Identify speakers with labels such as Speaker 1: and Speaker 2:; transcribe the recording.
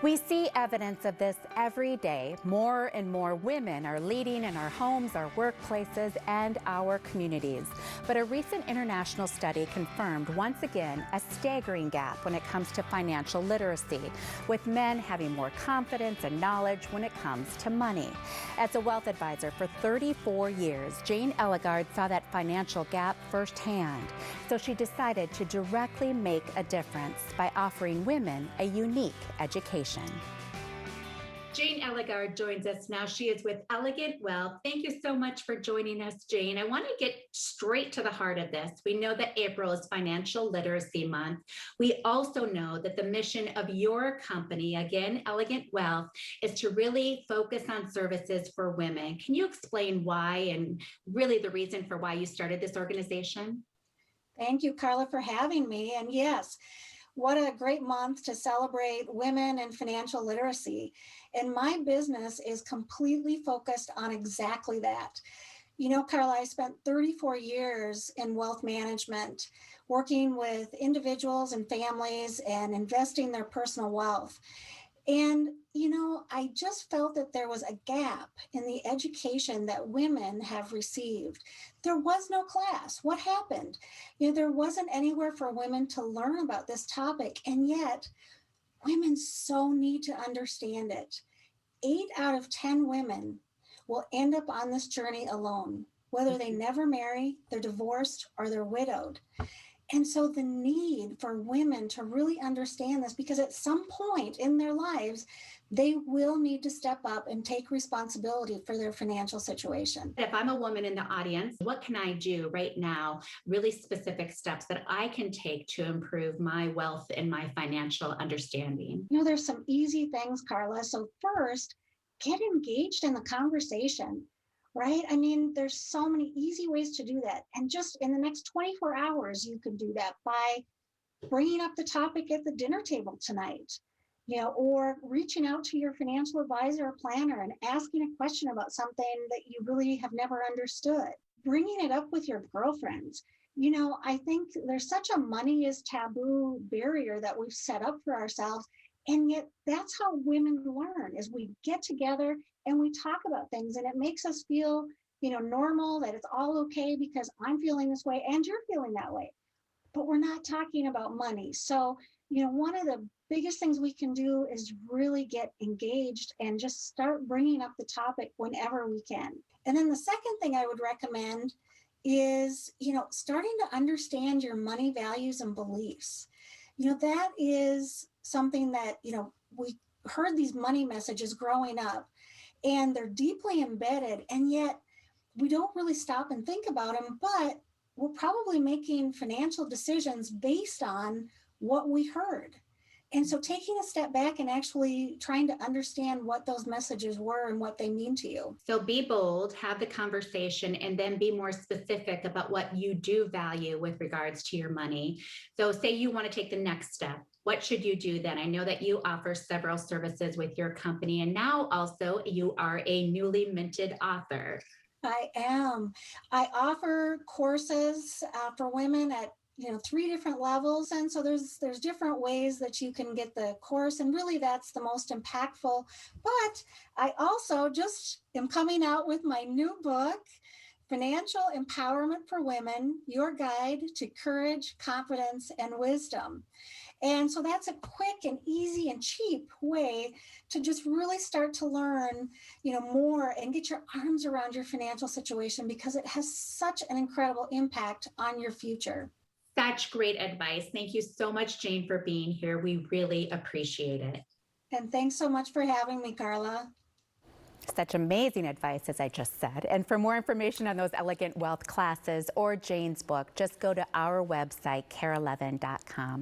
Speaker 1: We see evidence of this every day. More and more women are leading in our homes, our workplaces, and our communities. But a recent international study confirmed once again a staggering gap when it comes to financial literacy, with men having more confidence and knowledge when it comes to money. As a wealth advisor for 34 years, Jayne Ellegard saw that financial gap firsthand. So she decided to directly make a difference by offering women a unique education.
Speaker 2: Jayne Ellegard joins us now. She is with Elegant Wealth. Thank you so much for joining us, Jayne. I want to get straight to the heart of this. We know that April is Financial Literacy Month. We also know that the mission of your company, again, Elegant Wealth, is to really focus on services for women. Can you explain why and really the reason for why you started this organization?
Speaker 3: Thank you, Carla, for having me. And yes, what a great month to celebrate women and financial literacy. And my business is completely focused on exactly that. You know, Carla, I spent 34 years in wealth management, working with individuals and families and investing their personal wealth. And, you know, I just felt that there was a gap in the education that women have received. There was no class. What happened? You know, there wasn't anywhere for women to learn about this topic. And yet, women so need to understand it. 8 out of 10 women will end up on this journey alone, whether they never marry, they're divorced, or they're widowed. And so the need for women to really understand this, because at some point in their lives, they will need to step up and take responsibility for their financial situation.
Speaker 2: If I'm a woman in the audience, what can I do right now? Really specific steps that I can take to improve my wealth and my financial understanding.
Speaker 3: You know, there's some easy things, Carla. So first, get engaged in the conversation. Right? I mean, there's so many easy ways to do that. And just in the next 24 hours, you can do that by bringing up the topic at the dinner table tonight, you know, or reaching out to your financial advisor or planner and asking a question about something that you really have never understood. Bringing it up with your girlfriends. You know, I think there's such a money is taboo barrier that we've set up for ourselves. And yet that's how women learn, is we get together and we talk about things, and it makes us feel, you know, normal, that it's all okay because I'm feeling this way and you're feeling that way. But we're not talking about money. So, you know, one of the biggest things we can do is really get engaged and just start bringing up the topic whenever we can. And then the second thing I would recommend is, you know, starting to understand your money values and beliefs. You know, that is something that, you know, we heard these money messages growing up, and they're deeply embedded, and yet we don't really stop and think about them, but we're probably making financial decisions based on what we heard. And so taking a step back and actually trying to understand what those messages were and what they mean to you.
Speaker 2: So be bold, have the conversation, and then be more specific about what you do value with regards to your money. So say you want to take the next step. What should you do then? I know that you offer several services with your company, and now also you are a newly minted author.
Speaker 3: I am. I offer courses for women at 3 different levels, and so there's different ways that you can get the course, and really that's the most impactful. But I also just am coming out with my new book, Financial Empowerment for Women: Your Guide to Courage, Confidence, and Wisdom. And so that's a quick and easy and cheap way to just really start to learn, more and get your arms around your financial situation, because it has such an incredible impact on your future.
Speaker 2: Such great advice. Thank you so much, Jayne, for being here. We really appreciate it.
Speaker 3: And thanks so much for having me, Carla.
Speaker 1: Such amazing advice, as I just said. And for more information on those Elegant Wealth classes or Jayne's book, just go to our website, KARE11.com.